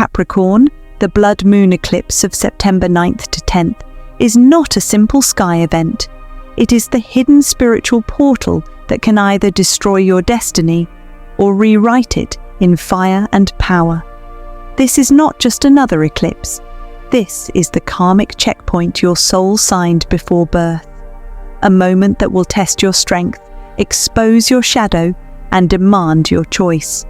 Capricorn, the Blood Moon Eclipse of September 9th to 10th, is not a simple sky event. It is the hidden spiritual portal that can either destroy your destiny or rewrite it in fire and power. This is not just another eclipse. This is the karmic checkpoint your soul signed before birth. A moment that will test your strength, expose your shadow, and demand your choice.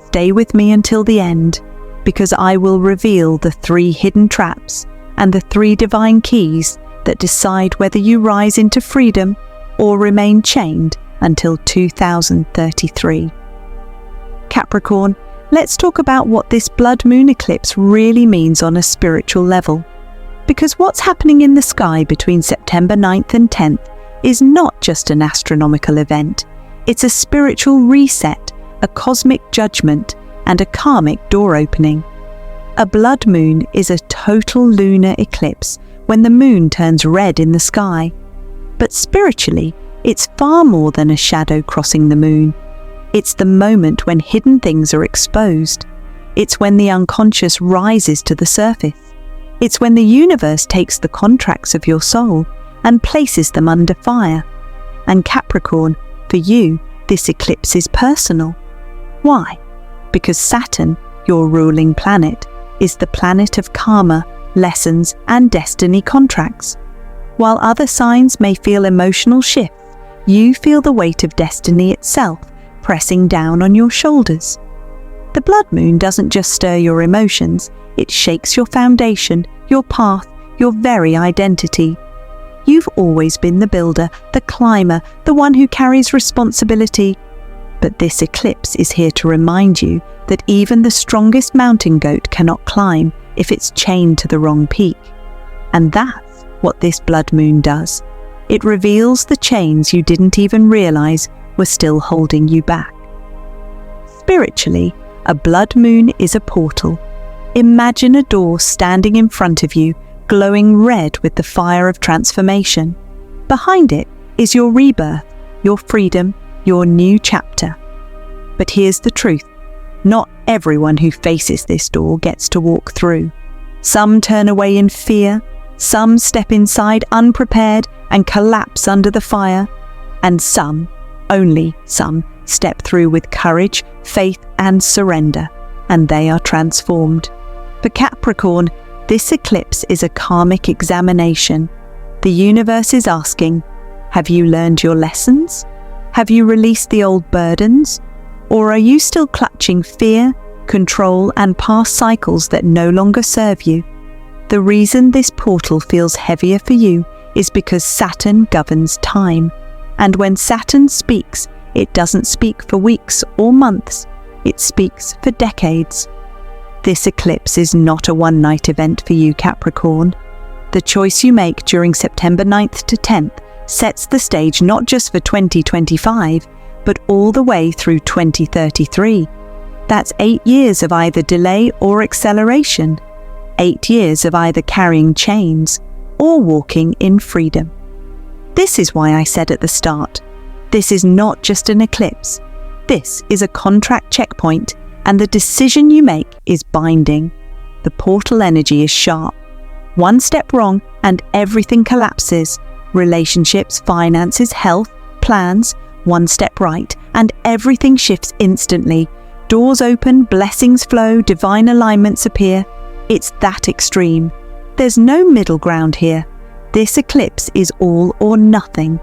Stay with me until the end, because I will reveal the 3 hidden traps and the 3 divine keys that decide whether you rise into freedom or remain chained until 2033. Capricorn, let's talk about what this blood moon eclipse really means on a spiritual level. Because what's happening in the sky between September 9th and 10th is not just an astronomical event. It's a spiritual reset, a cosmic judgment, and a karmic door opening. A blood moon is a total lunar eclipse when the moon turns red in the sky. But spiritually, it's far more than a shadow crossing the moon. It's the moment when hidden things are exposed. It's when the unconscious rises to the surface. It's when the universe takes the contracts of your soul and places them under fire. And Capricorn, for you, this eclipse is personal. Why? Because Saturn, your ruling planet, is the planet of karma, lessons, and destiny contracts. While other signs may feel emotional shifts, you feel the weight of destiny itself pressing down on your shoulders. The blood moon doesn't just stir your emotions, it shakes your foundation, your path, your very identity. You've always been the builder, the climber, the one who carries responsibility. But this eclipse is here to remind you that even the strongest mountain goat cannot climb if it's chained to the wrong peak. And that's what this blood moon does. It reveals the chains you didn't even realize were still holding you back. Spiritually, a blood moon is a portal. Imagine a door standing in front of you, glowing red with the fire of transformation. Behind it is your rebirth, your freedom, your new chapter. But here's the truth. Not everyone who faces this door gets to walk through. Some turn away in fear, some step inside unprepared and collapse under the fire, and some, only some, step through with courage, faith, and surrender, and they are transformed. For Capricorn, this eclipse is a karmic examination. The universe is asking, have you learned your lessons? Have you released the old burdens? Or are you still clutching fear, control, and past cycles that no longer serve you? The reason this portal feels heavier for you is because Saturn governs time. And when Saturn speaks, it doesn't speak for weeks or months. It speaks for decades. This eclipse is not a one-night event for you, Capricorn. The choice you make during September 9th to 10th sets the stage not just for 2025, but all the way through 2033. That's 8 years of either delay or acceleration. 8 years of either carrying chains or walking in freedom. This is why I said at the start, this is not just an eclipse. This is a contract checkpoint, and the decision you make is binding. The portal energy is sharp. One step wrong and everything collapses. Relationships, finances, health, plans. One step right and everything shifts instantly. Doors open, blessings flow, divine alignments appear. It's that extreme. There's no middle ground here. This eclipse is all or nothing.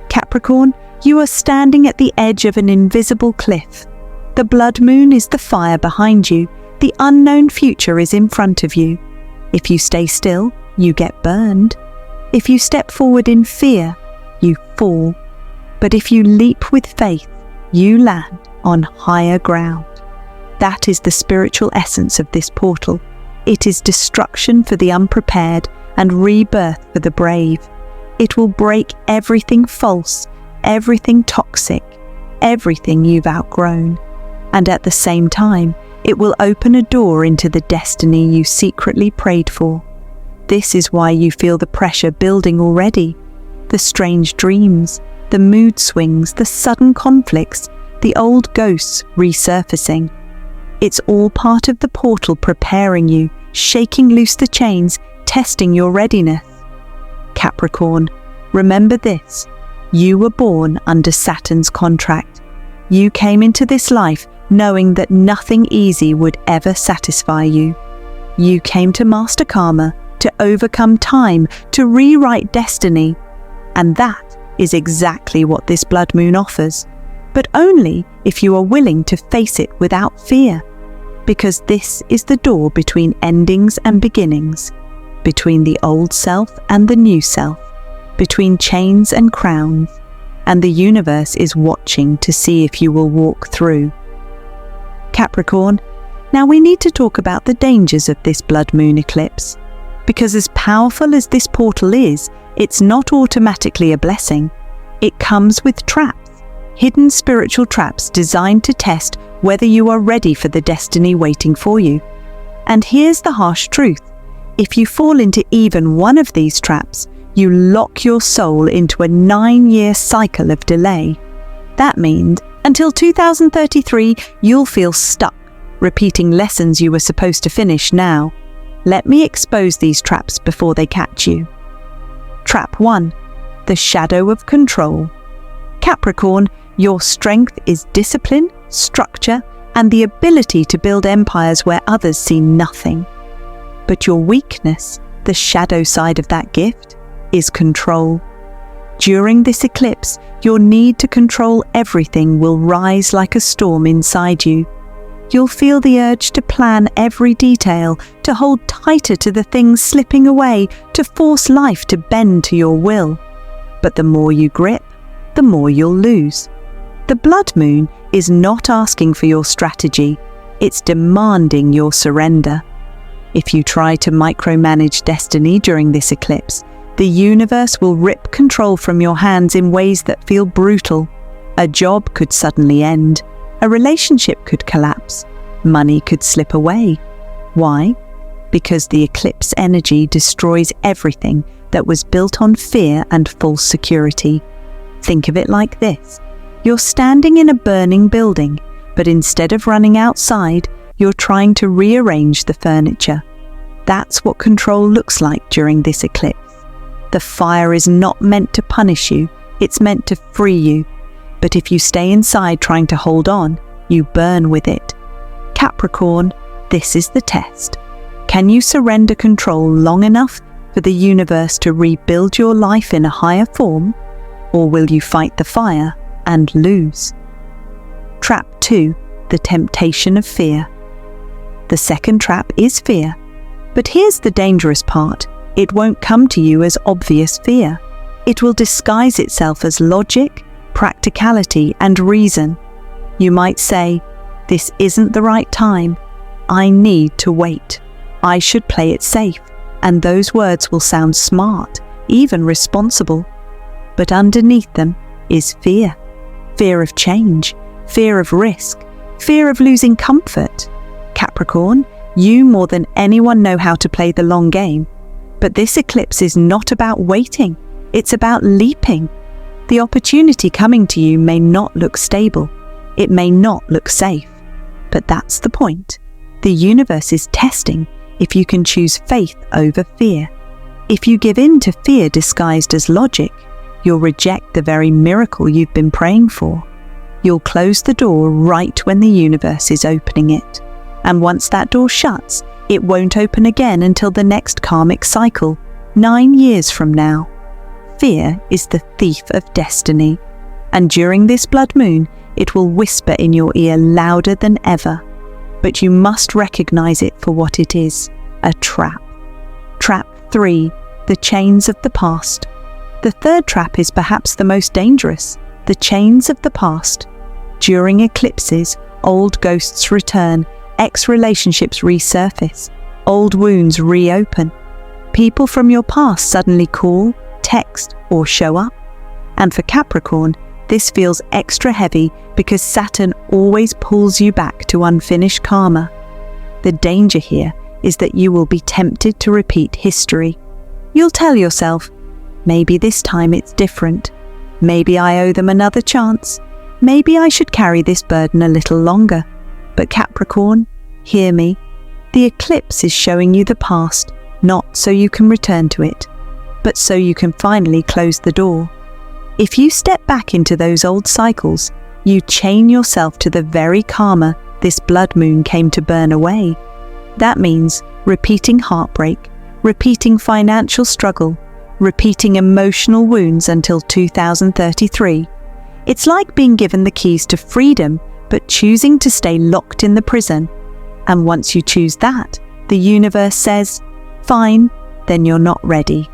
Capricorn, you are standing at the edge of an invisible cliff. The blood moon is the fire behind you. The unknown future is in front of you. If you stay still, you get burned. If you step forward in fear, you fall. But if you leap with faith, you land on higher ground. That is the spiritual essence of this portal. It is destruction for the unprepared and rebirth for the brave. It will break everything false, everything toxic, everything you've outgrown. And at the same time, it will open a door into the destiny you secretly prayed for. This is why you feel the pressure building already. The strange dreams, the mood swings, the sudden conflicts, the old ghosts resurfacing. It's all part of the portal preparing you, shaking loose the chains, testing your readiness. Capricorn, remember this. You were born under Saturn's contract. You came into this life knowing that nothing easy would ever satisfy you. You came to master karma, to overcome time, to rewrite destiny. And that is exactly what this blood moon offers, but only if you are willing to face it without fear. Because this is the door between endings and beginnings, between the old self and the new self, between chains and crowns, and the universe is watching to see if you will walk through. Capricorn, now we need to talk about the dangers of this blood moon eclipse, because as powerful as this portal is, it's not automatically a blessing. It comes with traps, hidden spiritual traps designed to test whether you are ready for the destiny waiting for you. And here's the harsh truth. If you fall into even one of these traps, you lock your soul into a 9-year cycle of delay. That means until 2033, you'll feel stuck, repeating lessons you were supposed to finish now. Let me expose these traps before they catch you. Trap 1. The shadow of control. Capricorn, your strength is discipline, structure, and the ability to build empires where others see nothing. But your weakness, the shadow side of that gift, is control. During this eclipse, your need to control everything will rise like a storm inside you. You'll feel the urge to plan every detail, to hold tighter to the things slipping away, to force life to bend to your will. But the more you grip, the more you'll lose. The blood moon is not asking for your strategy, it's demanding your surrender. If you try to micromanage destiny during this eclipse, the universe will rip control from your hands in ways that feel brutal. A job could suddenly end. A relationship could collapse. Money could slip away. Why? Because the eclipse energy destroys everything that was built on fear and false security. Think of it like this. You're standing in a burning building, but instead of running outside, you're trying to rearrange the furniture. That's what control looks like during this eclipse. The fire is not meant to punish you, it's meant to free you. But if you stay inside trying to hold on, you burn with it. Capricorn, this is the test. Can you surrender control long enough for the universe to rebuild your life in a higher form? Or will you fight the fire and lose? Trap 2. The temptation of fear. The second trap is fear. But here's the dangerous part. It won't come to you as obvious fear. It will disguise itself as logic, practicality, and reason. You might say, "This isn't the right time. I need to wait. I should play it safe." And those words will sound smart, even responsible. But underneath them is fear. Fear of change, fear of risk, fear of losing comfort. Capricorn, you more than anyone know how to play the long game. But this eclipse is not about waiting, it's about leaping. The opportunity coming to you may not look stable, it may not look safe. But that's the point. The universe is testing if you can choose faith over fear. If you give in to fear disguised as logic, you'll reject the very miracle you've been praying for. You'll close the door right when the universe is opening it. And once that door shuts, it won't open again until the next karmic cycle, 9 years from now. Fear is the thief of destiny. And during this blood moon, it will whisper in your ear louder than ever. But you must recognize it for what it is, a trap. Trap 3. The chains of the past. The third trap is perhaps the most dangerous, the chains of the past. During eclipses, old ghosts return, ex-relationships resurface, old wounds reopen. People from your past suddenly call, text, or show up. And for Capricorn, this feels extra heavy because Saturn always pulls you back to unfinished karma. The danger here is that you will be tempted to repeat history. You'll tell yourself, maybe this time it's different. Maybe I owe them another chance. Maybe I should carry this burden a little longer. But Capricorn, hear me. The eclipse is showing you the past, not so you can return to it, but so you can finally close the door. If you step back into those old cycles, you chain yourself to the very karma this blood moon came to burn away. That means repeating heartbreak, repeating financial struggle, repeating emotional wounds until 2033. It's like being given the keys to freedom, but choosing to stay locked in the prison. And once you choose that, the universe says, fine, then you're not ready.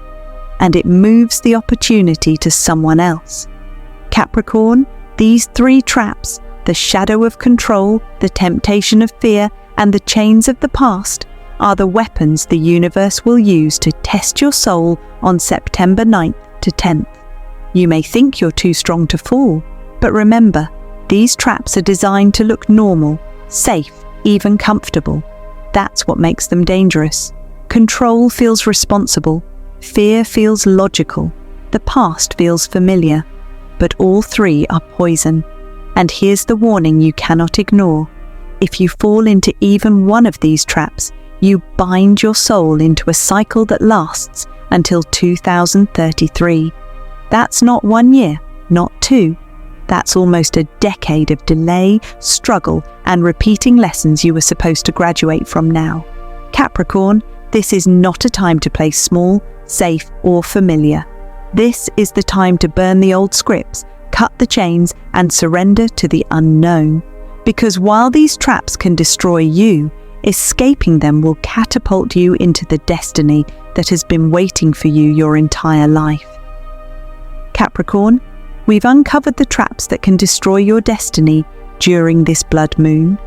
And it moves the opportunity to someone else. Capricorn, these three traps, the shadow of control, the temptation of fear, and the chains of the past, are the weapons the universe will use to test your soul on September 9th to 10th. You may think you're too strong to fall, but remember, these traps are designed to look normal, safe, even comfortable. That's what makes them dangerous. Control feels responsible, fear feels logical, the past feels familiar, but all three are poison. And here's the warning you cannot ignore. If you fall into even one of these traps, you bind your soul into a cycle that lasts until 2033. That's not 1 year, not 2. That's almost a decade of delay, struggle, and repeating lessons you were supposed to graduate from now. Capricorn, this is not a time to play small, safe, or familiar. This is the time to burn the old scripts, cut the chains, and surrender to the unknown. Because while these traps can destroy you, escaping them will catapult you into the destiny that has been waiting for you your entire life. Capricorn, we've uncovered the traps that can destroy your destiny during this blood moon.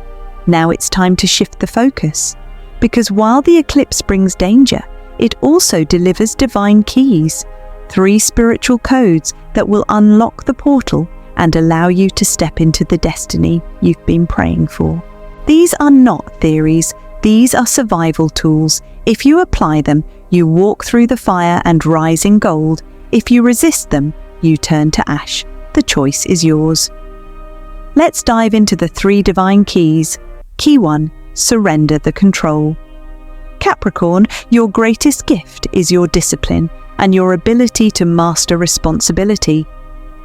Now it's time to shift the focus. Because while the eclipse brings danger, it also delivers divine keys, 3 spiritual codes that will unlock the portal and allow you to step into the destiny you've been praying for. These are not theories, these are survival tools. If you apply them, you walk through the fire and rise in gold. If you resist them, you turn to ash. The choice is yours. Let's dive into the 3 divine keys. Key 1, surrender the control. Capricorn, your greatest gift is your discipline and your ability to master responsibility.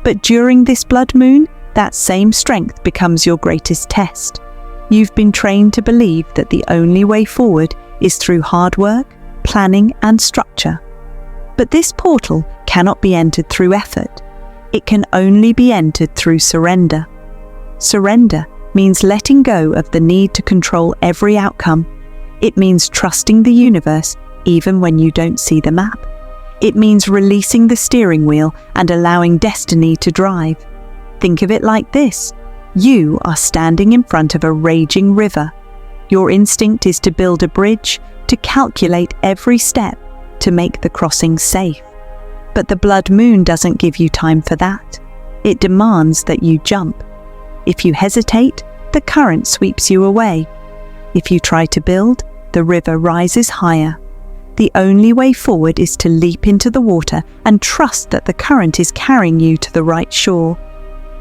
But during this blood moon, that same strength becomes your greatest test. You've been trained to believe that the only way forward is through hard work, planning, and structure. But this portal cannot be entered through effort. It can only be entered through surrender. Surrender means letting go of the need to control every outcome. It means trusting the universe even when you don't see the map. It means releasing the steering wheel and allowing destiny to drive. Think of it like this. You are standing in front of a raging river. Your instinct is to build a bridge, to calculate every step, to make the crossing safe. But the blood moon doesn't give you time for that. It demands that you jump. If you hesitate, the current sweeps you away. If you try to build, the river rises higher. The only way forward is to leap into the water and trust that the current is carrying you to the right shore.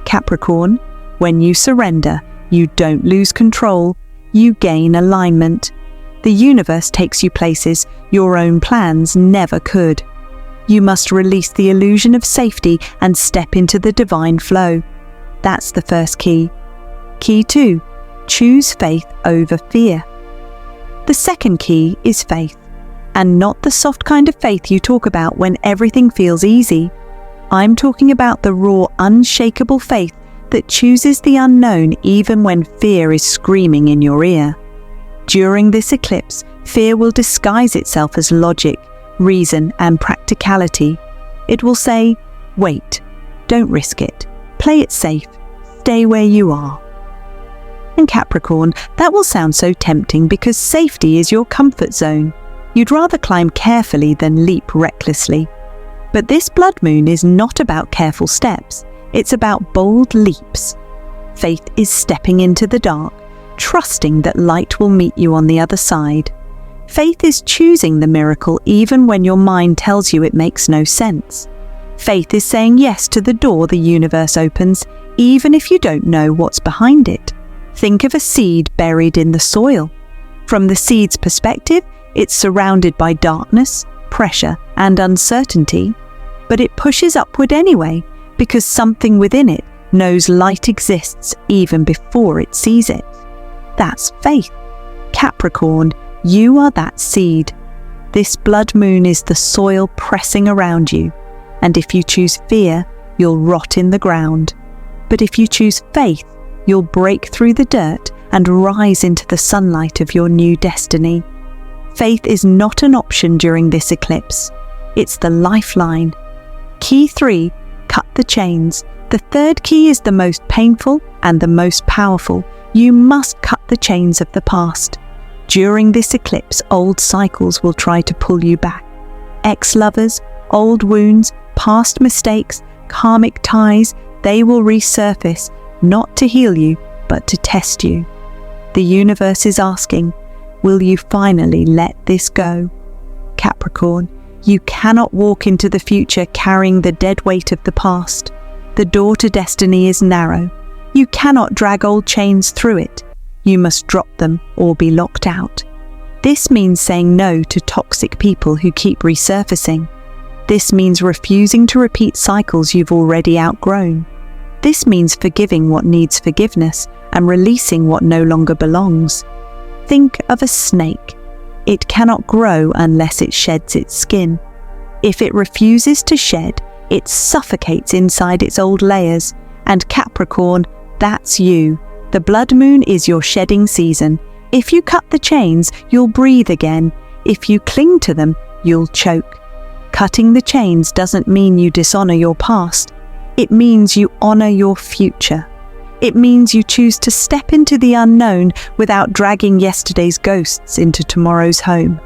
Capricorn, when you surrender, you don't lose control, you gain alignment. The universe takes you places your own plans never could. You must release the illusion of safety and step into the divine flow. That's the first key. Key 2, choose faith over fear. The second key is faith, and not the soft kind of faith you talk about when everything feels easy. I'm talking about the raw, unshakable faith that chooses the unknown even when fear is screaming in your ear. During this eclipse, fear will disguise itself as logic, reason, and practicality. It will say, wait, don't risk it, play it safe, stay where you are. And Capricorn, that will sound so tempting because safety is your comfort zone. You'd rather climb carefully than leap recklessly. But this blood moon is not about careful steps, it's about bold leaps. Faith is stepping into the dark, trusting that light will meet you on the other side. Faith is choosing the miracle even when your mind tells you it makes no sense. Faith is saying yes to the door the universe opens, even if you don't know what's behind it. Think of a seed buried in the soil. From the seed's perspective, it's surrounded by darkness, pressure, and uncertainty, but it pushes upward anyway because something within it knows light exists even before it sees it. That's faith. Capricorn, you are that seed. This blood moon is the soil pressing around you, and if you choose fear, you'll rot in the ground. But if you choose faith, you'll break through the dirt and rise into the sunlight of your new destiny. Faith is not an option during this eclipse. It's the lifeline. Key 3, cut the chains. The third key is the most painful and the most powerful. You must cut the chains of the past. During this eclipse, old cycles will try to pull you back. Ex-lovers, old wounds, past mistakes, karmic ties, they will resurface, not to heal you, but to test you. The universe is asking, will you finally let this go? Capricorn, you cannot walk into the future carrying the dead weight of the past. The door to destiny is narrow. You cannot drag old chains through it. You must drop them or be locked out. This means saying no to toxic people who keep resurfacing. This means refusing to repeat cycles you've already outgrown. This means forgiving what needs forgiveness and releasing what no longer belongs. Think of a snake. It cannot grow unless it sheds its skin. If it refuses to shed, it suffocates inside its old layers. And Capricorn, that's you. The blood moon is your shedding season. If you cut the chains, you'll breathe again. If you cling to them, you'll choke. Cutting the chains doesn't mean you dishonor your past. It means you honor your future. It means you choose to step into the unknown without dragging yesterday's ghosts into tomorrow's home.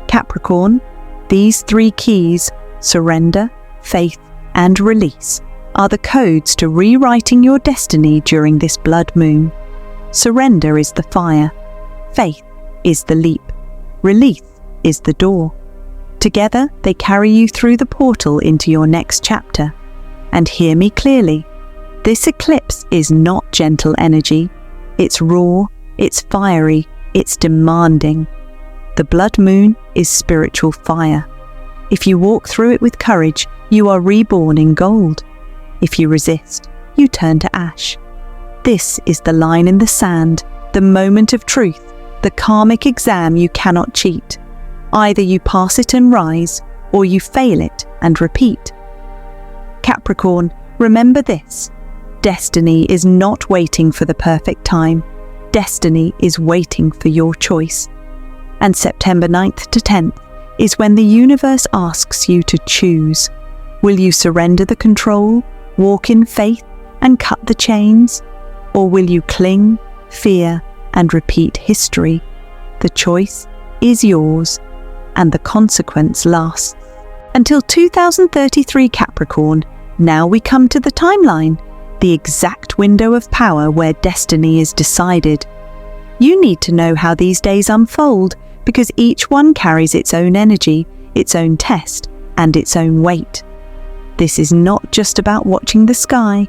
Capricorn, these 3 keys, surrender, faith, and release, are the codes to rewriting your destiny during this blood moon. Surrender is the fire. Faith is the leap. Release is the door. Together, they carry you through the portal into your next chapter. And hear me clearly. This eclipse is not gentle energy. It's raw, it's fiery, it's demanding. The blood moon is spiritual fire. If you walk through it with courage, you are reborn in gold. If you resist, you turn to ash. This is the line in the sand, the moment of truth, the karmic exam you cannot cheat. Either you pass it and rise, or you fail it and repeat. Capricorn, remember this. Destiny is not waiting for the perfect time. Destiny is waiting for your choice. And September 9th to 10th is when the universe asks you to choose. Will you surrender the control, walk in faith, and cut the chains? Or will you cling, fear, and repeat history? The choice is yours, and the consequence lasts. Until 2033, Capricorn, now we come to the timeline, the exact window of power where destiny is decided. You need to know how these days unfold, because each one carries its own energy, its own test, and its own weight. This is not just about watching the sky.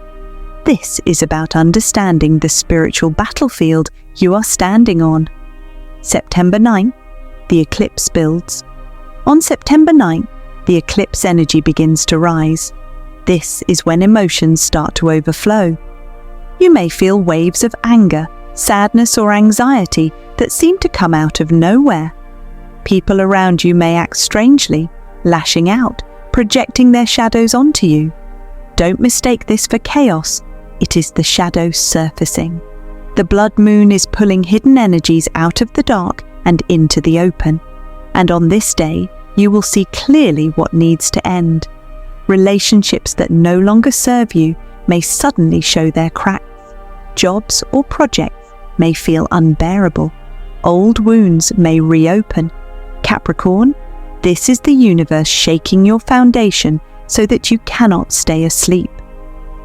This is about understanding the spiritual battlefield you are standing on. September 9th, the eclipse builds. On September 9th, the eclipse energy begins to rise. This is when emotions start to overflow. You may feel waves of anger, sadness, or anxiety that seem to come out of nowhere. People around you may act strangely, lashing out, projecting their shadows onto you. Don't mistake this for chaos. It is the shadow surfacing. The blood moon is pulling hidden energies out of the dark and into the open. And on this day, you will see clearly what needs to end. Relationships that no longer serve you may suddenly show their cracks. Jobs or projects may feel unbearable. Old wounds may reopen. Capricorn, this is the universe shaking your foundation so that you cannot stay asleep.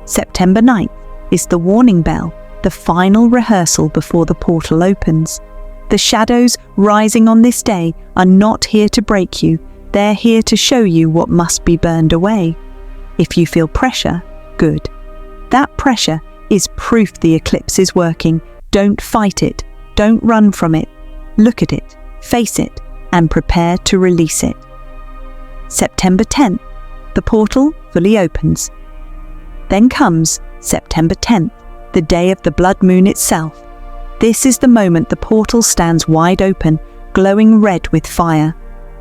September 9th is the warning bell, the final rehearsal before the portal opens. The shadows rising on this day are not here to break you. They're here to show you what must be burned away. If you feel pressure, good. That pressure is proof the eclipse is working, Don't fight it. Don't run from it. Look at it, face it, and prepare to release it. September 10th, the portal fully opens. Then comes September 10th, the day of the blood moon itself. This is the moment the portal stands wide open, glowing red with fire.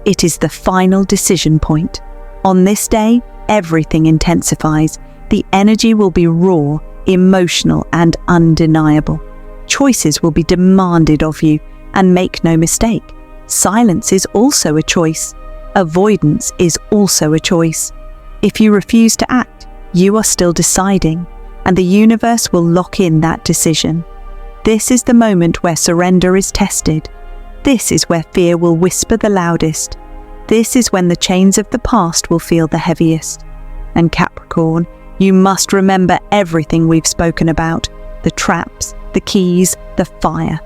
It is the final decision point. On this day, everything intensifies. The energy will be raw, emotional, and undeniable. Choices will be demanded of you, and make no mistake, silence is also a choice. Avoidance is also a choice. If you refuse to act, you are still deciding, and the universe will lock in that decision. This is the moment where surrender is tested. This is where fear will whisper the loudest. This is when the chains of the past will feel the heaviest. And Capricorn, you must remember everything we've spoken about, the traps, the keys, the fire.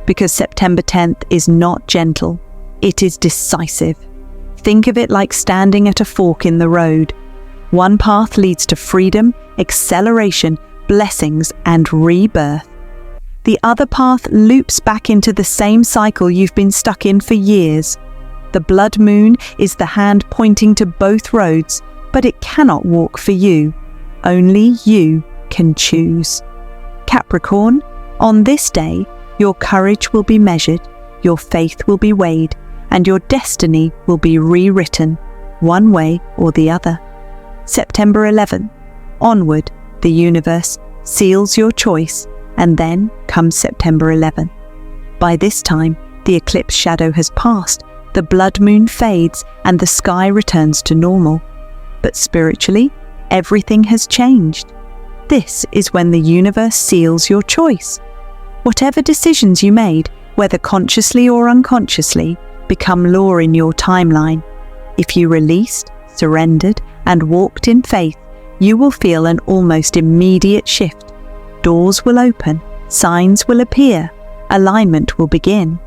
Because September 10th is not gentle, it is decisive. Think of it like standing at a fork in the road. One path leads to freedom, acceleration, blessings, and rebirth. The other path loops back into the same cycle you've been stuck in for years. The blood moon is the hand pointing to both roads, but it cannot walk for you. Only you can choose. Capricorn, on this day, your courage will be measured, your faith will be weighed, and your destiny will be rewritten, one way or the other. September 11th, onward, the universe seals your choice, and then comes September 11th. By this time, the eclipse shadow has passed, the blood moon fades, and the sky returns to normal. But spiritually, everything has changed. This is when the universe seals your choice. Whatever decisions you made, whether consciously or unconsciously, become law in your timeline. If you released, surrendered, and walked in faith, you will feel an almost immediate shift. Doors will open, signs will appear, alignment will begin.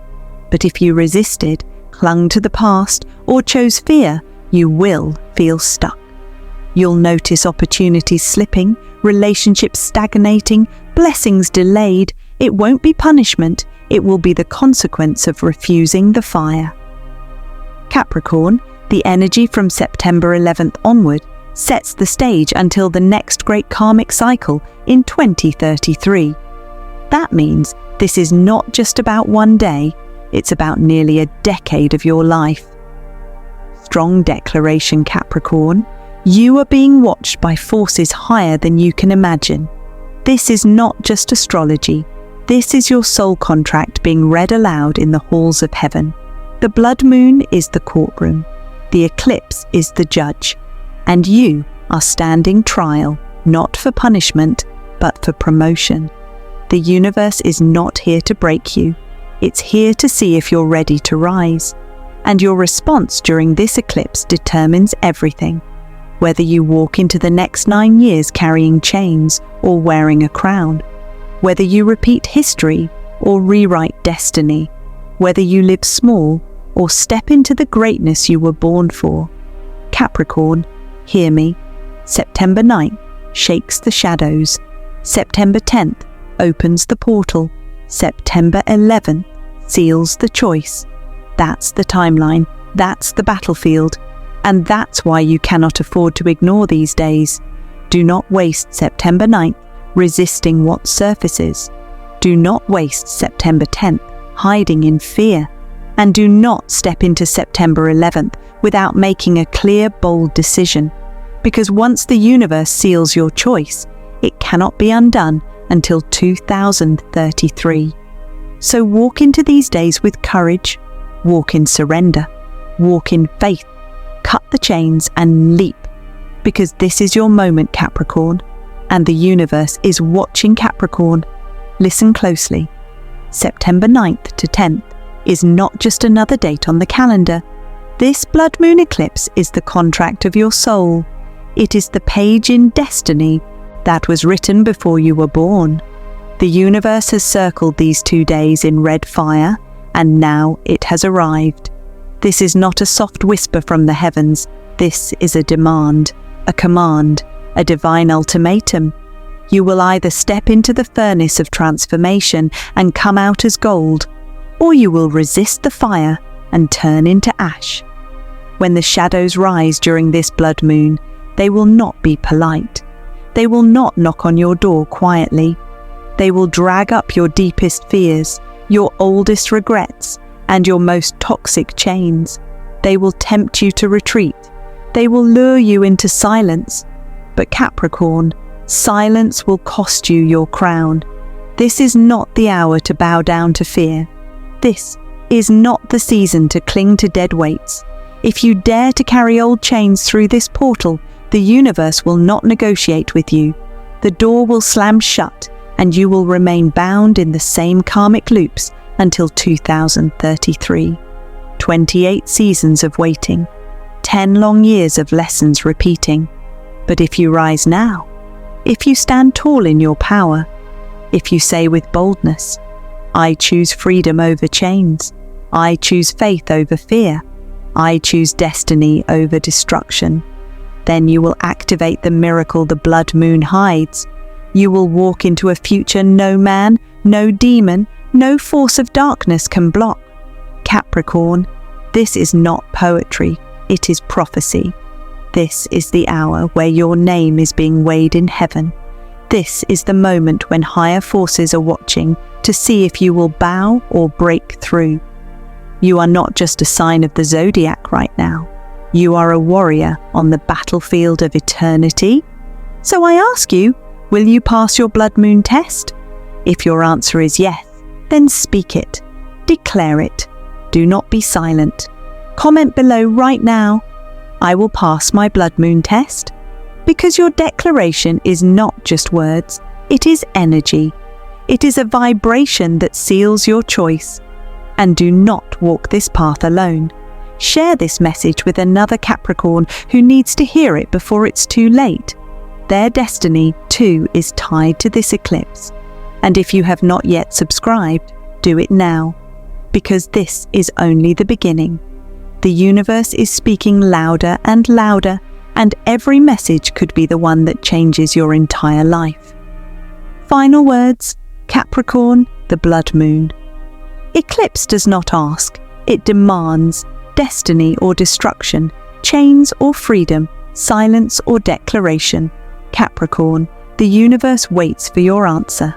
But if you resisted, clung to the past, or chose fear, you will feel stuck. You'll notice opportunities slipping, relationships stagnating, blessings delayed. It won't be punishment, it will be the consequence of refusing the fire. Capricorn, the energy from September 11th onward sets the stage until the next great karmic cycle in 2033. That means this is not just about one day, it's about nearly a decade of your life. Strong declaration, Capricorn. You are being watched by forces higher than you can imagine. This is not just astrology. This is your soul contract being read aloud in the halls of heaven. The blood moon is the courtroom. The eclipse is the judge. And you are standing trial, not for punishment, but for promotion. The universe is not here to break you. It's here to see if you're ready to rise. And your response during this eclipse determines everything. Whether you walk into the next 9 years carrying chains or wearing a crown. Whether you repeat history or rewrite destiny. Whether you live small or step into the greatness you were born for. Capricorn, hear me. September 9th shakes the shadows. September 10th opens the portal. September 11th seals the choice. That's the timeline. That's the battlefield. And that's why you cannot afford to ignore these days. Do not waste September 9th resisting what surfaces. Do not waste September 10th hiding in fear. And do not step into September 11th without making a clear, bold decision. Because once the universe seals your choice, it cannot be undone until 2033. So walk into these days with courage, walk in surrender, walk in faith, cut the chains and leap. Because this is your moment, Capricorn, and the universe is watching, Capricorn. Listen closely. September 9th to 10th is not just another date on the calendar. This blood moon eclipse is the contract of your soul. It is the page in destiny that was written before you were born. The universe has circled these 2 days in red fire, and now it has arrived. This is not a soft whisper from the heavens. This is a demand, a command, a divine ultimatum. You will either step into the furnace of transformation and come out as gold, or you will resist the fire and turn into ash. When the shadows rise during this blood moon, they will not be polite. They will not knock on your door quietly. They will drag up your deepest fears, your oldest regrets, and your most toxic chains. They will tempt you to retreat. They will lure you into silence. But Capricorn, silence will cost you your crown. This is not the hour to bow down to fear. This is not the season to cling to dead weights. If you dare to carry old chains through this portal, the universe will not negotiate with you. The door will slam shut, and you will remain bound in the same karmic loops until 2033. 28 seasons of waiting, 10 long years of lessons repeating. But if you rise now, if you stand tall in your power, if you say with boldness, I choose freedom over chains, I choose faith over fear, I choose destiny over destruction, then you will activate the miracle the blood moon hides. You will walk into a future no man, no demon, no force of darkness can block. Capricorn, this is not poetry, it is prophecy. This is the hour where your name is being weighed in heaven. This is the moment when higher forces are watching to see if you will bow or break through. You are not just a sign of the zodiac right now. You are a warrior on the battlefield of eternity. So I ask you, will you pass your blood moon test? If your answer is yes, then speak it. Declare it. Do not be silent. Comment below right now, I will pass my blood moon test. Because your declaration is not just words, it is energy. It is a vibration that seals your choice. And do not walk this path alone. Share this message with another Capricorn who needs to hear it before it's too late. Their destiny, too, is tied to this eclipse. And if you have not yet subscribed, do it now. Because this is only the beginning. The universe is speaking louder and louder, and every message could be the one that changes your entire life. Final words, Capricorn, the blood moon. Eclipse does not ask, it demands destiny or destruction, chains or freedom, silence or declaration. Capricorn, the universe waits for your answer.